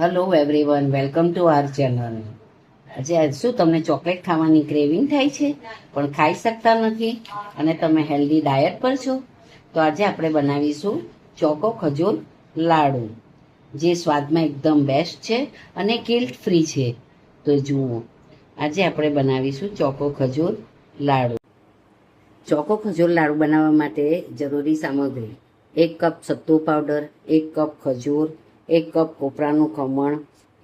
Hello everyone, welcome to R channel. આજે શું તમને ચોકલેટ ખાવાની ક્રેવિંગ થાય છે પણ ખાઈ શકતા નથી અને તમે હેલ્ધી ડાયટ પર છો? તો આજે આપણે બનાવીશું ચોકો ખજૂર લાડુ, જે સ્વાદમાં એકદમ બેસ્ટ છે અને ગિલ્ટ ફ્રી છે. તો જુઓ, આજે આપણે બનાવીશું ચોકો ખજૂર લાડુ. ચોકો ખજૂર લાડુ બનાવવા માટે જરૂરી સામગ્રી: 1 કપ સત્તુ પાવડર, 1 કપ ખજૂર, 1 કપ કોપરાનું ખમણ,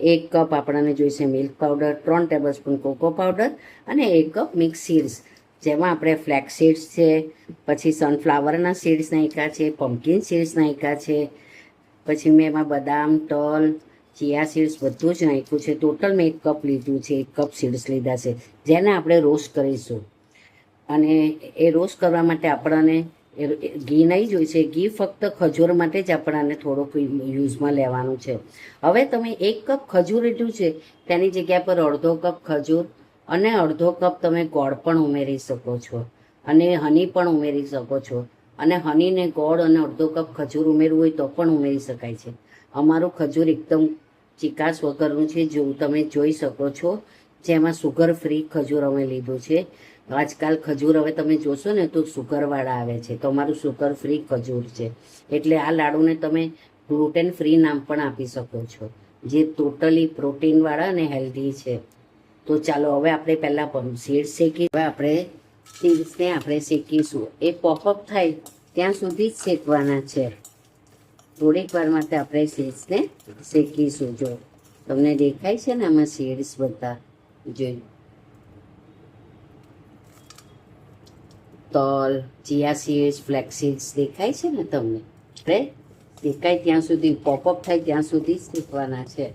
1 કપ આપણને જોઈશે milk powder, 3 tablespoon cocoa powder અને 1 કપ મિક્સ સીડ્સ, જેમાં આપણે ફ્લેક્સ સીડ્સ છે, પછી સનફ્લાવરના સીડ્સ નાખ્યા છે, પમ્પકિન સીડ્સ નાખ્યા છે, પછી મેં એમાં બદામ, તલ, ચિયા સીડ્સ બધું જ નાખ્યું છે. ટોટલ મેં 1 કપ લીધું છે, 1 કપ સીડ્સ લીધા છે, જેને આપણે રોસ્ટ કરીશું. અને એ રોસ્ટ કરવા માટે આપણને ઘી નહીં જોઈશે. ઘી ફક્ત ખજૂર માટે જ આપણને થોડુંક યુઝમાં લેવાનું છે. હવે તમે 1 કપ ખજૂર લીધું છે, તેની જગ્યા પર અડધો કપ ખજૂર અને અડધો કપ તમે ગોળ પણ ઉમેરી શકો છો, અને હની પણ ઉમેરી શકો છો. અને હનીને ગોળ અને અડધો કપ ખજૂર ઉમેરવું હોય તો પણ ઉમેરી શકાય છે. અમારું ખજૂર એકદમ ચીકાશ વગરનું છે, જેવું તમે જોઈ શકો છો. જેમાં સુગર ફ્રી ખજૂર અમે લીધું છે. આજકાલ ખજૂર હવે તમે જોશો ને તો સુગરવાળા આવે છે, તો અમારું સુગર ફ્રી ખજૂર છે. એટલે આ લાડુને તમે ગ્લુટેન ફ્રી નામ પણ આપી શકો છો, જે ટોટલી પ્રોટીનવાળા અને હેલ્ધી છે. તો ચાલો હવે આપણે પહેલાં સીડ્સ શેકી. હવે આપણે સીડ્સને આપણે શેકીશું. એ પોપઅપ થાય ત્યાં સુધી જ શેકવાના છે. થોડીક વાર માટે આપણે સીડ્સને શેકીશું. જો તમને દેખાય છે ને આમાં સીડ્સ બધા, જોઈ, તલ, ચિયા સીડ્સ, ફ્લેક્સ સીડ્સ દેખાય છે ને તમને? આપણે દેખાય ત્યાં સુધી, પોપઅપ થાય ત્યાં સુધી જ શેકવાના છે.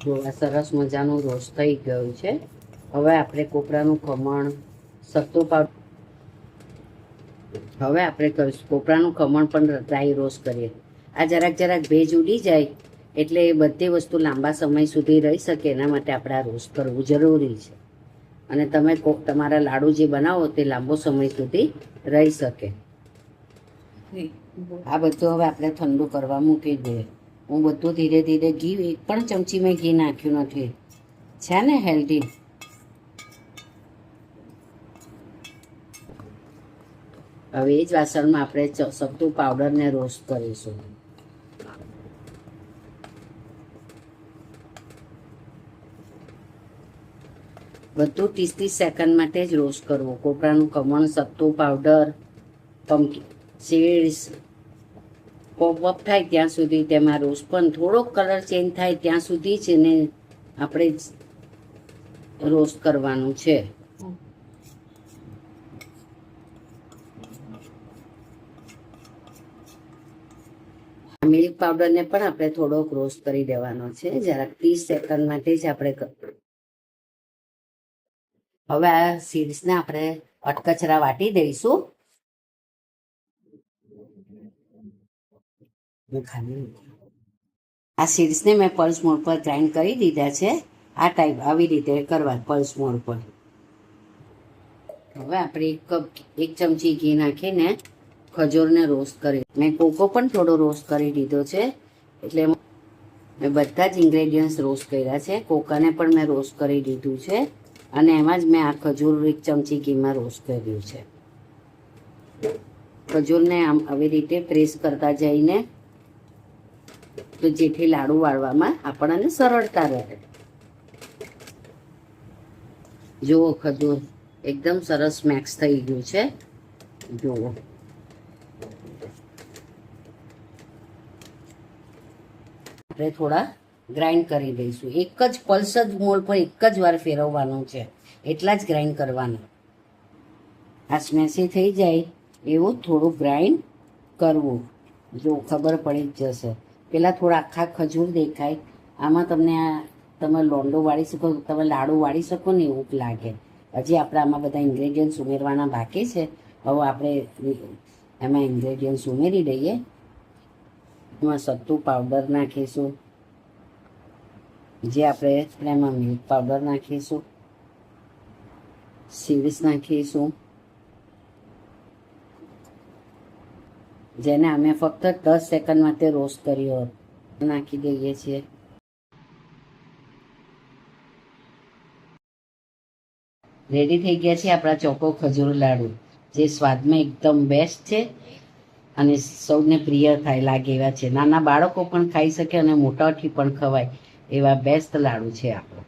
જો આ સરસ મજાનું રોસ્ટ થઈ ગયું છે. હવે આપણે કોપરાનું ખમણ, સત્તુ પાવડર, હવે આપણે કોપરાનું ખમણ પણ ડ્રાય રોસ્ટ કરીએ. આ જરાક ભેજ ઉડી જાય એટલે એ બધી વસ્તુ લાંબા સમય સુધી રહી શકે, એના માટે આપણે આ રોસ્ટ કરવું જરૂરી છે. અને તમે તમારા લાડુ જે બનાવો તે લાંબો સમય સુધી રહી શકે. આ બધું હવે આપણે ઠંડુ કરવા મૂકી દઈએ. હું બધું ધીરે ધીરે, ઘી 1 પણ ચમચી મેં ઘી નાખ્યું નથી. છે ને હેલ્ધી. હવે એ જ વાસણમાં આપણે સત્તુ પાવડરને રોસ્ટ કરીશું. બધું 30 સેકન્ડ માટે જ રોસ્ટ કરવું. કોપરાનું ખમણ, સત્તુ પાવડર, પમ્પકિન સીડ્સ પોપઅપ થાય ત્યાં સુધી તેમાં રોસ્ટ, પણ થોડોક કલર ચેન્જ થાય ત્યાં સુધી જ એને આપણે રોસ્ટ કરવાનું છે. મિલ્ક પાવડરને પણ આપણે થોડોક રોસ્ટ કરી દેવાનો છે, જરાક 30 સેકન્ડ માટે જ આપણે. હવે આ સીડ્સને આપણે અટકચરા વાટી દઈશું. આ સીડ્સને મેં પલ્સ મોડ પર ગ્રાઇન્ડ કરી દીધા છે. આ ટાઈપ આવી રીતે કરવા, પલ્સ મોડ પર. હવે આપણે 1 ચમચી ઘી નાખીને ખજૂરને રોસ્ટ કરી. મેં કોકો પણ થોડો રોસ્ટ કરી દીધો છે, એટલે મેં બધા જ ઇન્ગ્રેડિયન્ટ્સ રોસ્ટ કર્યા છે. કોકાને પણ મેં રોસ્ટ કરી દીધું છે, અને એમાં જ મેં આ ખજૂર 1 ચમચી ઘીમાં રોસ્ટ કર્યું છે. ખજૂરને આમ આવી રીતે પ્રેસ કરતા જઈને, તો જેથી લાડુ વાળવામાં આપણને સરળતા રહે. જુઓ, ખજૂર એકદમ સરસ મિક્સ થઈ ગયું છે. જુઓ, આપણે થોડા ગ્રાઇન્ડ કરી દઈશું. એક જ પલ્સ જ મોડ પર એક જ વાર ફેરવવાનું છે, એટલા જ ગ્રાઇન્ડ કરવાના. આ સ્મેસી થઈ જાય એવું થોડું ગ્રાઇન્ડ કરવું. જો ખબર પડી જ જશે. પેલા થોડા આખા ખજૂર દેખાય, આમાં તમને તમે લોંડો વાળી શકો, તમે લાડુ વાળી શકો ને એવું લાગે. હજી આપણે આમાં બધા ઇન્ગ્રેડિયન્ટ્સ ઉમેરવાના બાકી છે. હવે આપણે એમાં ઇન્ગ્રેડિયન્ટ્સ ઉમેરી દઈએ. એમાં સત્તુ પાવડર નાખીશું, જે આપણે એમાં મિલ્ક પાવડર નાખીશું, સીડ્સ નાખીશું, જેને અમે ફક્ત 10 સેકન્ડ માટે રોસ્ટ કર્યો હતો. નાખી દઈએ છીએ. રેડી થઈ ગયા છે આપણા ચોકો ખજૂર લાડુ, જે સ્વાદમાં એકદમ બેસ્ટ છે અને સૌને પ્રિય થાય લાગે એવા છે. નાના બાળકો પણ ખાઈ શકે અને મોટાથી પણ ખવાય એવા બેસ્ટ લાડુ છે આપણા.